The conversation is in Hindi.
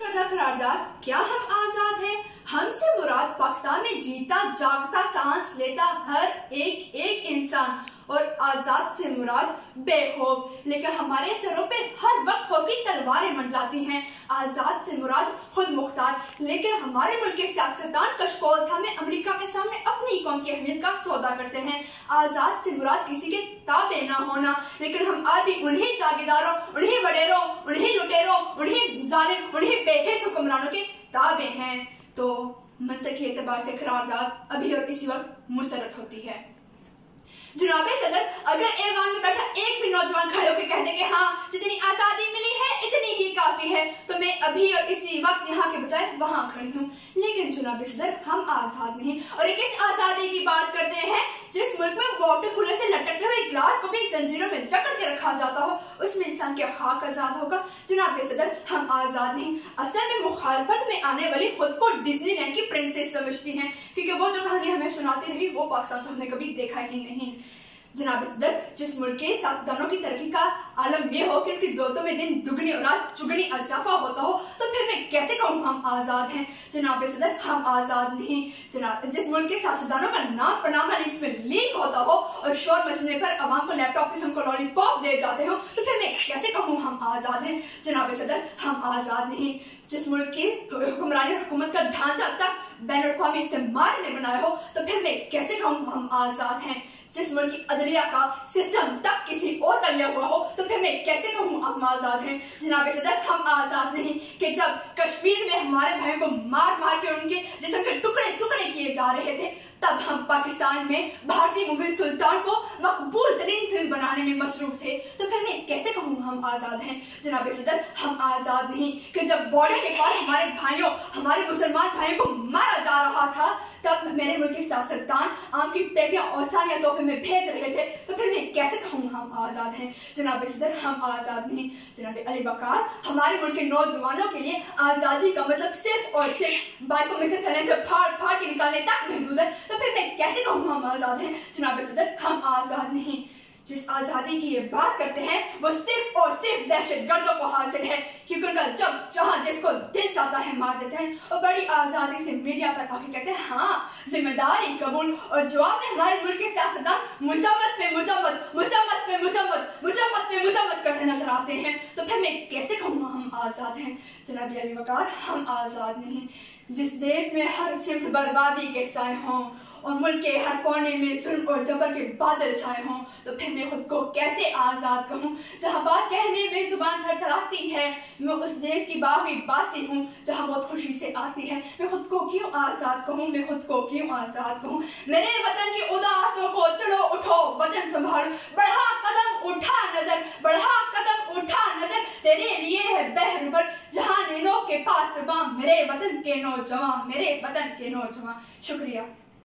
करदा करारदाद, क्या हम आजाद हैं? हमसे मुराद पाकिस्तान में जीता जागता सांस लेता हर एक इंसान, और आजाद से मुराद बेखौफ, लेकिन हमारे सरों पे हर वक्त खौफ की तलवारें मंडलाती हैं। आजाद से मुराद खुद मुख्तार, लेकिन हमारे मुल्क के सियासतदान कशकोल था में अमेरिका के सामने अपनी कौम की अहमियत का सौदा करते हैं। आजाद से मुराद किसी के ताबे ना होना, लेकिन हम आज भी उन्हीं जागीरदारों, उन्हीं वडेरों, उन्हीं लुटेरों, उन्हीं जालिम, उन्हीं बेहिस हुक्मरानों के ताबे हैं। तो मंतकी एतबार से करारदाद अभी और इसी वक्त मुस्तरद होती है। जनाबे सदर, अगर ऐवान में बैठा एक भी नौजवान खड़े होकर कहते कि हाँ जितनी आजादी मिली है इतनी ही काफी है, तो मैं अभी और इसी वक्त यहाँ के बजाय वहां खड़ी हूँ। लेकिन जनाबे सदर, हम आजाद नहीं, और एक इस आजादी की बात करते हैं जिस मुल्क में वाटर कूलर से लटकते हुए ग्लास को भी जंजीरों में जकड़ के रखा जाता हो, उसमें इंसान क्या खाक आजाद होगा? जनाबे सदर, हम आजाद नहीं, असल में मुखालफत में आने वाली खुद को डिज्नीलैंड की प्रिंसेस समझती हैं, क्योंकि वो जो कहानी हमें सुनाती रही वो पाकिस्तान तो हमने कभी देखा ही नहीं। जनाब सदर, जिस मुल्क के सियासतदानों की तरक्की का आलम ये हो कि उनकी दौलतों में दिन दुगनी और रात चुगनी इजाफा होता हो, तो फिर मैं कैसे कहूँ हम आजाद हैं? जनाब सदर, हम आजाद नहीं। जनाब, जिस मुल्क के सियासतदानों का नाम पनामा लीक्स में लीक होता हो और शोर मचने पर अवाम को लैपटॉप किस्म को लॉलीपॉप दे जाते हो, तो फिर मैं कैसे कहूँ हम आजाद हैं? जनाब सदर, हम आजाद नहीं। जिस मुल्क की हुक्मरानी हुकूमत का ढांचा तक बैन अवी इस्तेमाल ने बनाया हो, तो फिर मैं कैसे कहूँ हम आजाद हैं? जिस मुल्क की अदलिया का सिस्टम तक किसी और का लिया हुआ हो, तो फिर मैं कैसे कहूँ हम आजाद हैं? जनाब सदर, हम आजाद नहीं कि जब कश्मीर में हमारे भाइयों को मार मार के उनके जिस्म के टुकड़े टुकड़े किए जा रहे थे, तब हम पाकिस्तान में भारतीय मूवी सुल्तान को मकबूल तरीन फिल्म बनाने में मसरूफ थे, तो फिर मैं कैसे कहूँ हम आजाद हैं? जनाब सदर, हम आजाद नहीं कि जब बॉर्डर के पास हमारे भाइयों, हमारे मुसलमान भाइयों को मारा जा रहा था, तब मेरे मुल्क के सियासतदान आम की पेटियां और साड़ियां तोहफे में भेज रहे थे, तो फिर मैं कैसे कहूँ हम आजाद हैं? जनाब सदर, हम आजाद नहीं। जनाब अली वकार, हमारे मुल्क के नौजवानों के लिए आजादी का मतलब सिर्फ और सिर्फ बाइकों में से चलने से फाड़ फाड़ के निकालने तक महदूद है, तो फिर मैं कैसे कहूँ हम आजाद हैं? जनाब सदर, हम आजाद नहीं। जिस आजादी की ये बात करते हैं वो सिर्फ और सिर्फ दहशतगर्दों को हासिल है, क्योंकि उनका जब जहां जिसको दिल चाहता है मार देते हैं, और बड़ी आजादी से मीडिया पर आके कहते हैं हाँ जिम्मेदारी कबूल, और जवाब में हमारे मुल्क के सियासतदान मुसम्मत पे मुसम्मत, मुसम्मत पे मुसम्मत, मुसम्मत पे मुसम्मत करते नजर आते हैं, तो फिर मैं कैसे कहूँ हम आजाद हैं? जनाब अली वकार, हम आजाद नहीं। जिस देश में हर सिमत बर्बादी के साए हों और मुल्क के हर कोने में जुल्म और जबर के बादल छाए हों, तो फिर मैं खुद को कैसे आजाद कहूँ? जहाँ बात कहने में जुबान थरथराती है, मैं उस देश की बागी बासी हूँ जहाँ बहुत खुशी से आती है। मैं खुद को क्यों आजाद कहूँ? मैं खुद को क्यों आजाद कहूँ? मेरे वतन की उदासों को चलो उठो वतन संभालो, बढ़ा कदम उठा नजर, बढ़ा कदम उठा नजर, तेरे लिए है बहरुबर जहाँ नैनों के पास मेरे वतन के नौजवान, मेरे वतन के नौजवान। शुक्रिया।